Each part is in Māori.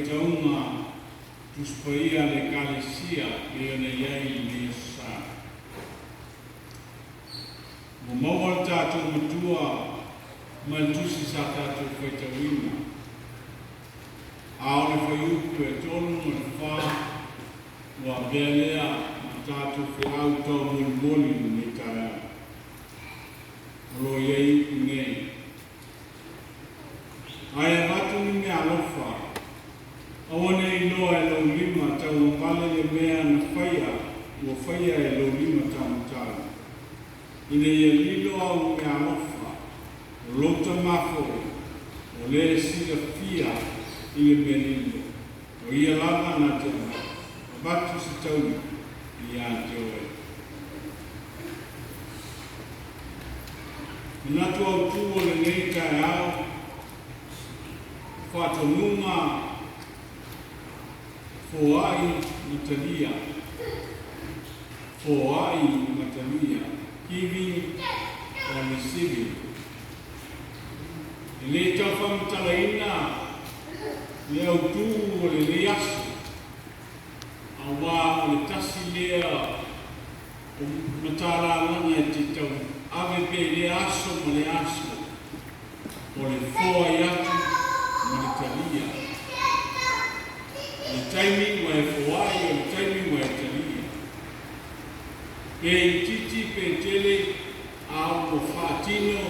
taunga tuspaia le kalesia le na yai le sa. Mo mawal tātou matua mantusi sa tātou whaitawina. Ao le whaiupu e tonu ma wha wa belea ma tātou whiau tau moli me tāra. Ro iei nei. Aia watu ni mea alofa. Awane i loa e lau lima tau mbale le mea na whaia. Ua whaia e lau lima tau mtala. Ine ia lilo au mea alofa. O lota mafo. O le sila fia i le menilo. O ia lava na te ma. O batu si tau i a te oe. Natu au tu o le nei kai au. Whatonunga Foai Natalia Foai Natalia Giving or receiving. Le tawham talaina le au tu o le leasu awa o le tasi lea o matara lana e te tau ave pe le aso mo le aso o le foai atu Italia. Le taimi wa e Foai o le taimi wa e Italia. Pe titi pe tele au o whaatino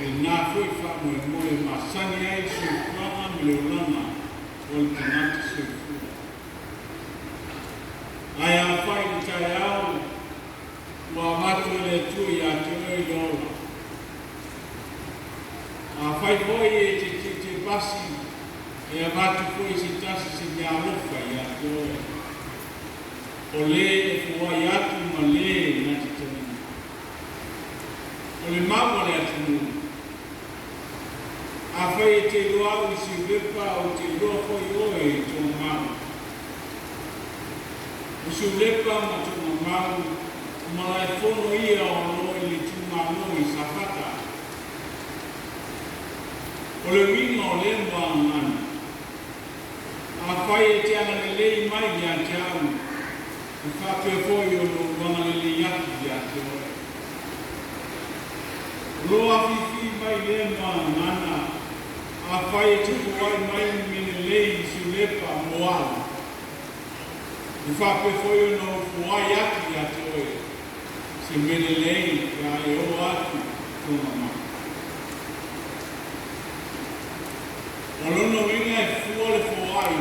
e nā fwoi wha moe masani ai sui kwanga me le ulama o le tanata sui fua. Ai a whai ni tai au wa matu le tu i a te oi lola. A whai hoi e te basi e a vatu foi se tasi se mea alofa i a toe. O le e fuai atu ma le na te tamina. O le mawa le atu nuna. A whai e te loa i si ulepa o te loa foi oe i tō mawa. O si ulepa ma tō mawa, ma la e fono ia o loa i le tū mawa i safata. O le winga o le mwa ngana. A whai e te ana le lei mai i a te au. E whape foi o lo wanga le lei atu i a te oe. Loa fifi mai le mwa ngana. A whai e te kuai mai mene lei si lepa moala. E whape foi o lo kuai atu i a te oe. Se mene lei ka e o atu tōna mai. O lono winga e fua le Foai,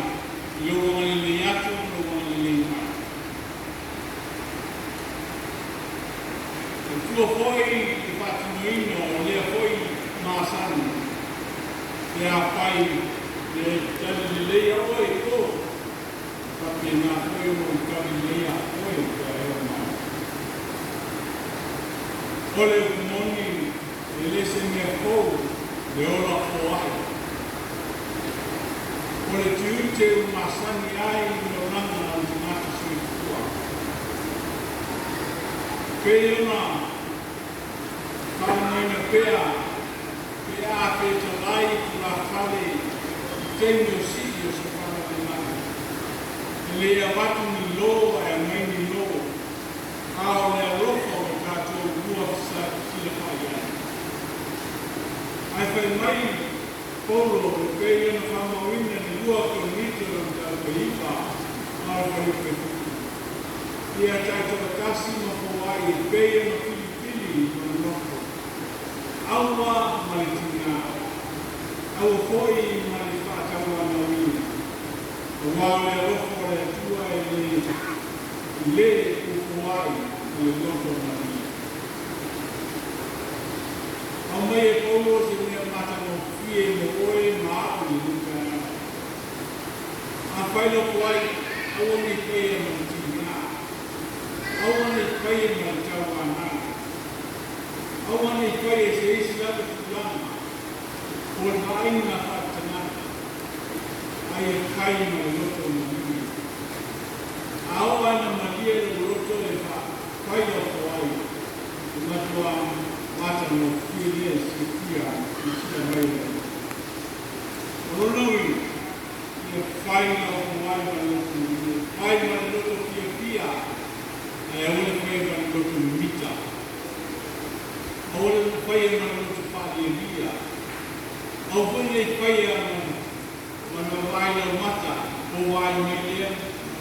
i lo wangani le atu, lo wangani le mai. E fua foi i whatunuino, o lea foi maasani. Le a pai, le tala le leia oe ko. Pape nga foi o kari leia oe ka e o mai. O le umoni, e lese mea kou, le ola Foai. O le tiute o masani ai no ranga o te mata sui fua. Pea ona, whanaina pea, pea a pe ta lai ki la whale i teimi o sidi o se whana te mata. E lea watu ni loa e mai ni loa, a o lea lofa o tātou rua sa tila whai ai. Ai whai mai, polo o pei ana whamawina ni lua ko mito o tau peipa a o whaiupe fuku. Ia tātou kasi ma Foai e pei ana Filipili ma noko. Aua ma le tina. Aua foi ma le whātau ana wina. O wao le alofo le atua e le o Foai ma le noko ma wina. Au mai e polo se mea mata no fie mo oe maa o luka. A whaila Foai, awa ni whaia ma tina. Awa ni whaia ma tawana. Awa ni whaia se isi lata kulama. O haina hatana. Ai e kai ma loto ma nini. Awa na malia no loto e whaia Foai. Matua mata no fie se fia i sila mai. O lonawi, ke whai na o kuai malotu, whai malotu pia pia, e ole whai malotu mita. Ole whai malotu whai lia. Au whai whai mana wai lau mata, o wai mai lea,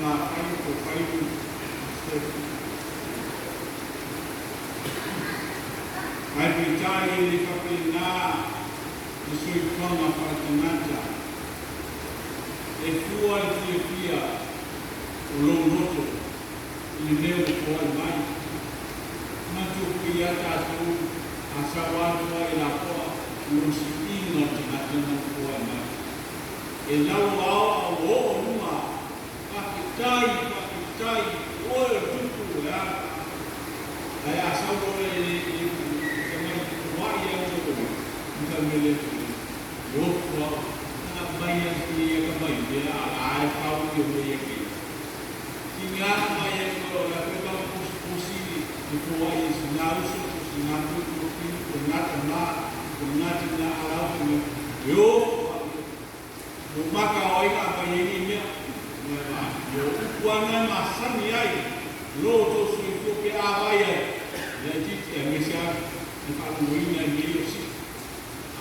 na whai ko whai ku. Ai pitai ni kapina, ni sui kona whakanata. E fua i pia o lo noto i leo ko ai mai. Matu ki ata tu a sawatua i la koa o si ina te atena ko ai mai. E lau ao a o numa, pakitai, o e tutu e a. Ai a sawatua i wai a tutu, i ka mele tutu. O kua, Maya dia kembali dia ai kau dia boleh ke. Tinggal maya kalau dapat kau pusi di kuai senar na alau ni. Yo, maka oi apa ini ni? Yo, kuana masa ni ai. Lo tu suiku ke abaya. Jadi Malaysia di kalau ini ni si.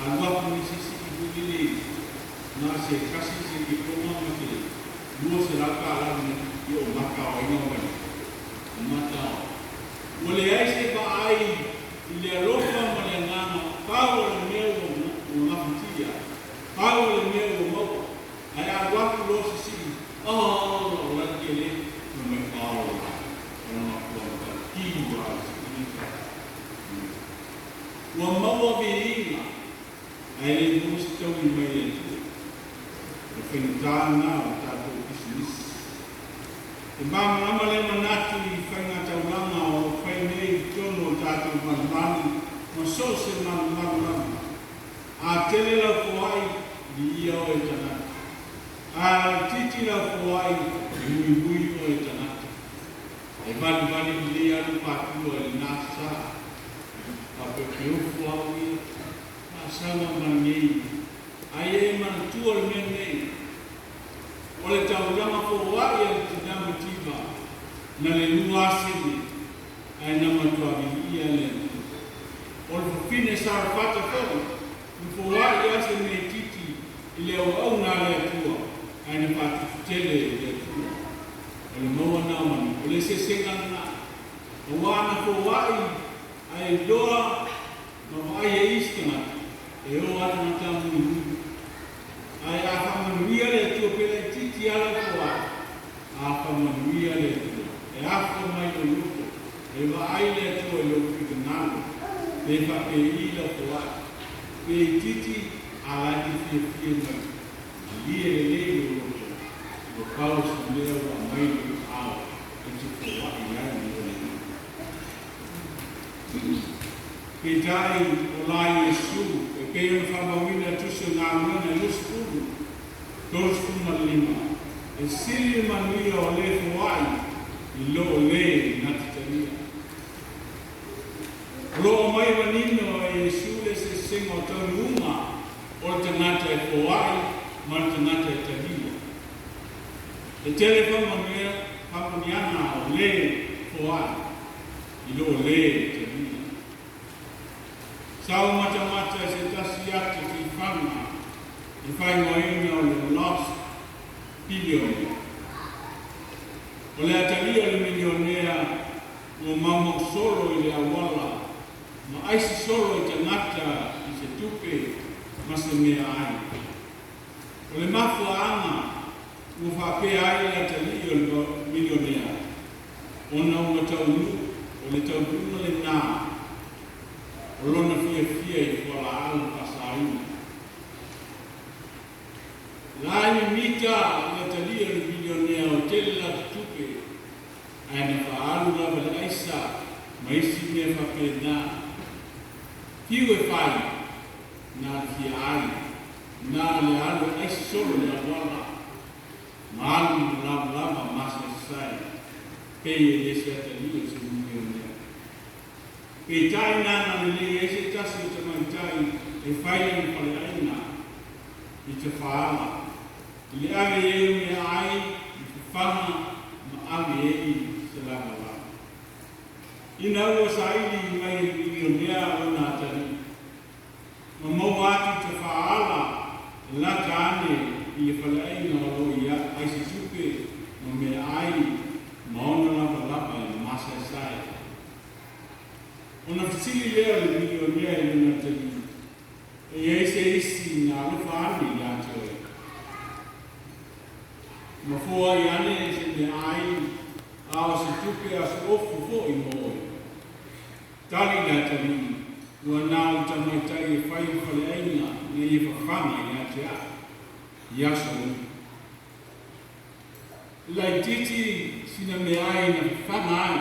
Agak ni sisi ibu ini. Na se kasi se diploma maki dua seraka alam yo maka ina wani mata ole ai se ba ai ile rofa mane ngana pao le meo na mtia pao le meo mo ai agua lo si oh la kele no me pao na planta kiwa wa mawa biina ai le musto i mai Fintana tato business. Ibang amale manatu i fanga taulanga o fainei tono tato manmani masose manmani. A tele la kuai di ia o etanata. A titi la kuai bui o etanata. E bali li alu patu o nasa. A pekeu kuai asana mangei. Aye man tuol menei. Ole taulama ko wai ang tinama tiba na le nuasini ay naman tuabi iya le. Ole fine sa fata ko ko wai ase me titi ile au na le tua ay na fata tele le tua. Ole mo na man ole se sengan na wana ko wai ay doa no ai iskana e o ana tamu ai a manuia le tua pele titi ala koa a manuia le tua e a mai o lupo e va ai le tua e lupo i kanalo e fa pe i la koa pe titi ala di fie mai li e le o lupo o pao sa leo a mai o ao e te koa i ai ni o le pe tai o lai Yesu e pe o whamawina tusu ngā muna luskuru dos kuma lima e sili manuia o le fuai i lo le natitaria lo mai wanino e Yesu le se singo tonu unga o tangata e fuai ma tangata e talia e telefon manuia papuniana o le fuai i lo le talia Sao mata se tasi atu ki whanga i whai ngoina o le lost billion. O le atali o le milionea o mamo solo i le awala ma aisi solo i tangata i se tupe ma se mea ai. O le mafua anga o whape ai le atali o le milionea o na ua taunu o le taunu le nā o lona fia i kua la alu pasaina. Lai mita la talia le milionea o tele la tutupe ai na whaalu la wale aisa ma isi mea whapena. Hiu e whai nā kia ai nā le alu aisi solo le awala ma alu lama masa sai pei e lesi atalia se milionea. Pe tai nana le ese tasi te mai tai e whai ni pale aina i te whaala. Ili ave e me ai fama ma ave e selama wa. Ina ua saili mai milionea o nā tani. Ma mau atu te whaala la tāne i e whalaina o lo ia ai si suke ma me ai maona lapa lapa e masa sai. Ona fisili lea le milionea i nā tani. E eise isi ngā lupa ane i ate oe. Ma fua i ane se me ai ao se tuke a se ofu fo i moe. Tali la tani, ua nāu tamaitai e whai whale aina ne i whawhanga i ate a. I aso ui. Lai titi sina me ai na whanga ai.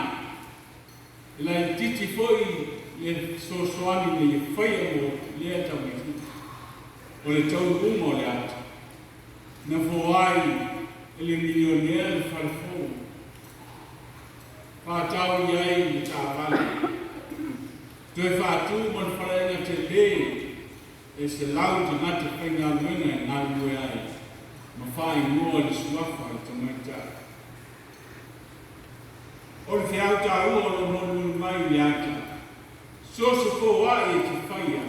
Lai titi foi le sosoani ne i whai amo lea tamaitai. O le tau uma o le atu. Na fōai ele milionea le whalefou. Whātau iai le tāwale. Toi whātū man whalaenga te le e se lau te ngata whainga mwena e ngā lue ai. Ma whai mua le suafa i te maita. O le whiau tā ua o le monu mai le ata. Soso fōai e te whaia.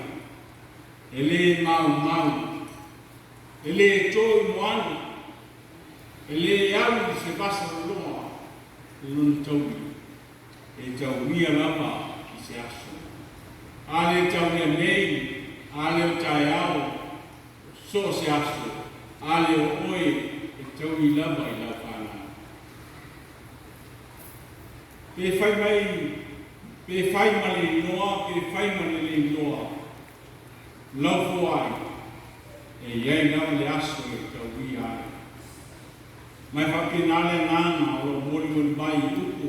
E le mau. E le tōi moana. E le au i se basa loa. E lona taui. E tau mia lama i se aso. Ale tau mea nei. Ale o tai au. So se aso. Ale o oe. E tau i lama i lau whana. Pe whai mai. Pe whai male noa. Pe whai male le noa. Lau fōai. E iei nau le aso e tau i ai. Mai whake nāle nāna o lo mori mai i uku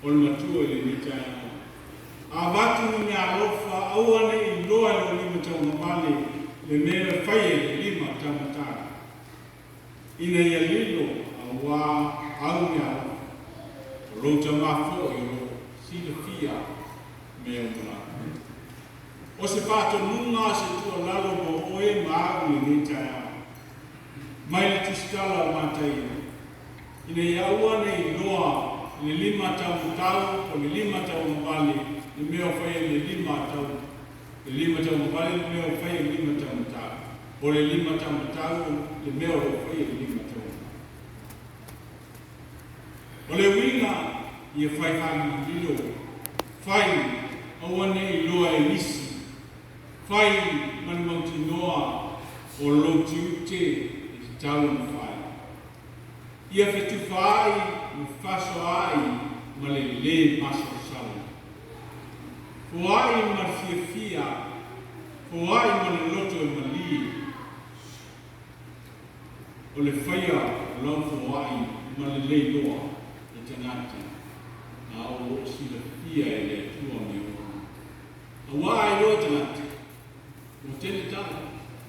o le matua i le mitai. A watu ni a lofa auane i loa o lima tau mamale le mea whaia le lima tau matara. Ina ia lilo a wā au ni a lofa. O lo tamafo i lo sida fia mea umana. O se pato nunga se tua lalo mo oe maa le mitai. Mai le tistala o matai. Ina ia ua nei noa le lima tau o le lima tau mabale le mea whaia le lima tau. Le lima tau mabale le mea whaia le lima tau matau. O le lima tau matau le mea whaia le lima tau. O le winga ia whai hangi lilo. Whai aua nei loa e nisi. Whai manumauti noa o louti ute e te tau na whai. Ia whetu whai o whaso ai ma le maso sala. Whai ma fia, whai ma le loto e ma li. O le whaia lau whai ma le loa e tangata. A o sila fia e le tua me o. A wai loa tangata. O tene tala.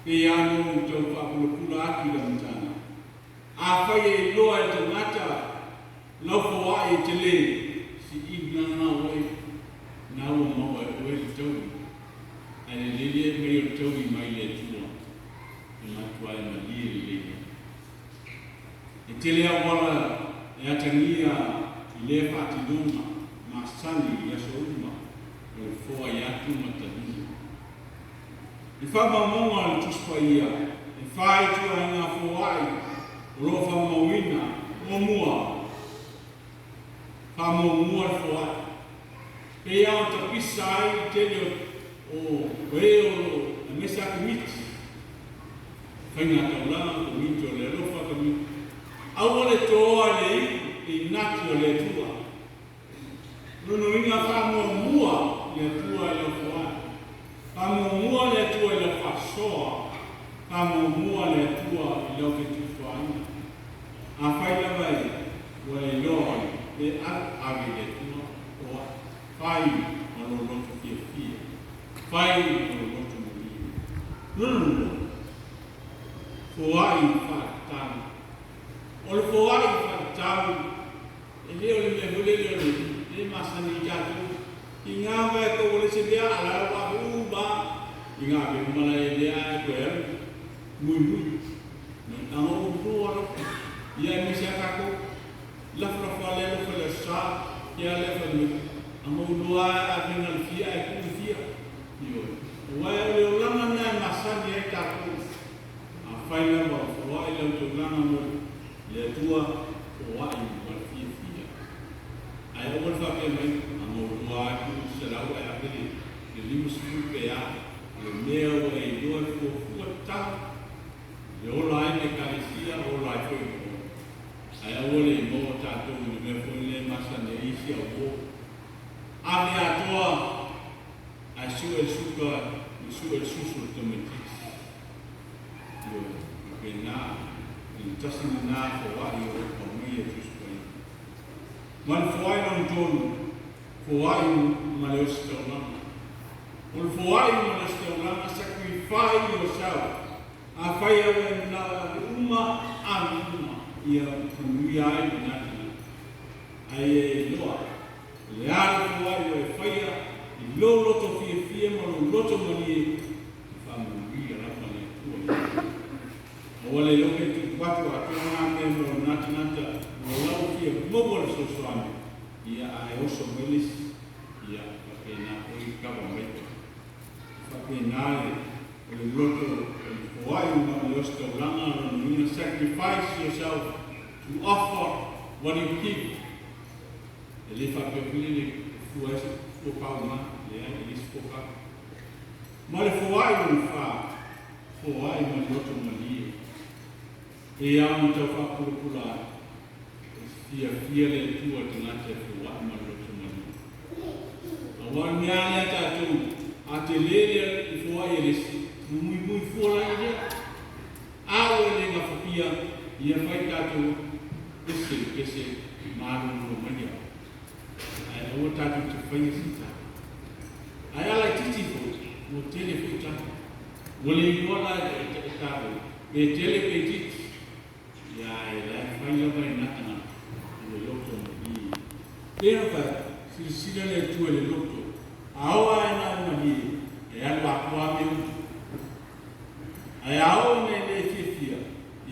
Pe anu tau whakula aki la mtana. A whai e loa e tangata. Lau whai e te le. Si igna ngā oe. Nā ua maua e oe le tau. A le lele mei o tau i mai le tua. E matua e ma lie le lele. E te lea wala e atangia i le whātinonga. Ma sani i aso uma. O le whoa i atu matahia. I whamamonga le tuspa ia. E whai tua e ngā whoai. O lo whamauina. O mua. Whamau le whoai. Pe au ta pisa ai tele o weo na mesa kumiti. Whainga taulanga kumiti o le rofa kumiti. Au le toa le i nati o le tua. Nono inga whamua mua le tua e le whoai. Whamua mua le tua e le whasoa. Whamua mua le tua e le oketu whaina. A whaila vai wa e loa e ave le tua o Fai ono loto fia. Fai ono loto mui. No. Foai whātau. O le foai whātau. E leo le me hule leo le masani jatu. I ngā wai ko le se lea ala wa uba. I ngā be mala e lea e koe. Mui. No Ang uruwa ia misaka ko la frafale lo fele sa ia le fele ang uruwa abin al fia ku fia yo wa le langa na masan ia ta ko a faila ba wa ile to langa mo le tua wa i ba fia fia ai o fa ke mai ang uruwa ku se la wa abin le limus ku pe ya le meo e do ko fu ta le ola e kalesia ola foi ai ole mo ta to me foi le masa ne isi o ave a toa a sua suka sua susu to me yo pena il tasina na ko wa yo ko mi e susu man foi non ton foi ma le stona ul foi ma le stona sacrifice yourself a faya na uma anuma ia kuia ina ai loa le ala wa ia faya lo loto fie mo loto mo ni famu ia na pa ni o wale lo ke tu patu a ke na me mo nata o la fie mo bol so soame ia ai oso melis ia ke na ko i ka ba me fa ke na le loto why you want to sacrifice yourself to offer what you keep. Ele fa pe pili fuas o palma, ele esfoca. Mas foi um fa, foi uma outra mania. E há um teu fa popular. Fia le tua tenate foi uma outra mania. Agora me alenta tu, atelele foi ele muito fora ainda a ele na fobia ia vai tato esse maru no mania aí o tato te foi assim aí ela titi o telefone tato o lhe bola tato e telefone titi e aí ela vai vai na o loto e perva se ele tu ele loto awa na mania e ela kwa meu ai ao ne fifia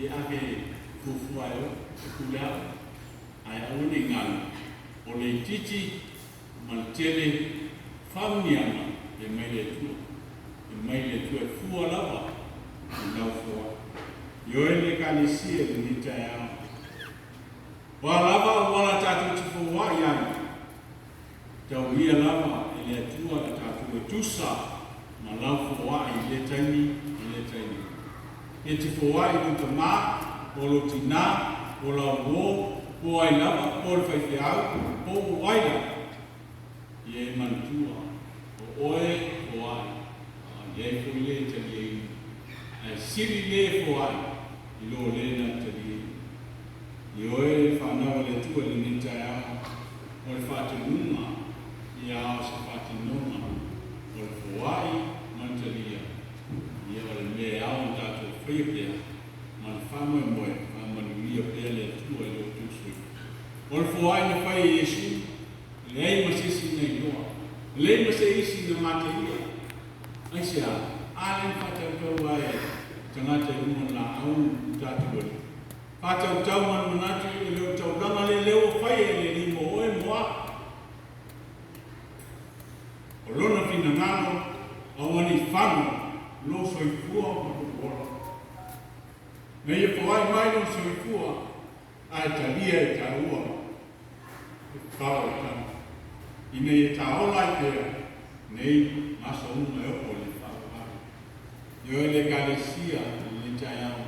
e ave fufuaio kulia ai au ne ngal o le titi mantele famiama e mai le tu fu lava na fu yo ele kanisia ni taya wala tatu fu wa ya tau ia lava ele tu tatu tusa malafu wa ile tani e te fōai no te mā, o lo tina, o la wō, o ai lava, o le whaiwhiau, o waira. I e mantua, o oe fōai, i e fōi le te liei, e siri le fōai, i lo le na te liei. I oe whanawa le tua le nitai au, o le whāte nunga, i ao se whāte nunga, o le fōai, man te liei. I e o le me au tātou Fia, man fama moe, man ia pele tua e o tusu. Ol foai na fai Yesu, lei masisi nei noa, lei masisi na materia. Ai sia, ale patau tau ai, tangata umon la au tatu wale. Patau tau man manatu e leo tau gama le leo fai e le limo oe moa. O lona fina ngano, awani whanu, lo soifua matukora. Me ia poai mai no soifua, ai talia e taua, e whao tana. I me e taola i pera, nei masa uma e opo le whao pare. Yo e le kalesia, le taiao.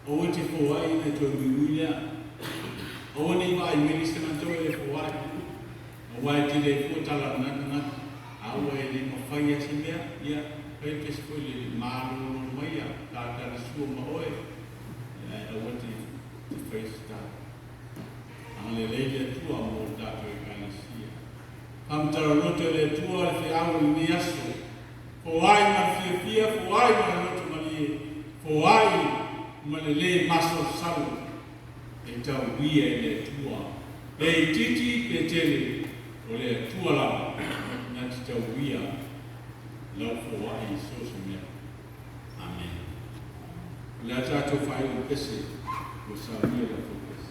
O te poai ne tō miuia, o ni vai minister na tō e poai. O wai te le fuatala nata, au e le mawhai ati mea, ia, pei te skoi le maru no maia, tātara sua maoe. I want to face that. Ang lele tua mo dato e kanasia. Am taronote le tua te au ni aso. Foai ma fia, foai ma loto mali, foai ma le maso salu. E tau wia le tua. E titi e tele o le tua la na tau wia. Lau foai so se mea. Amen. le ata to fai o pese o sa ia la focus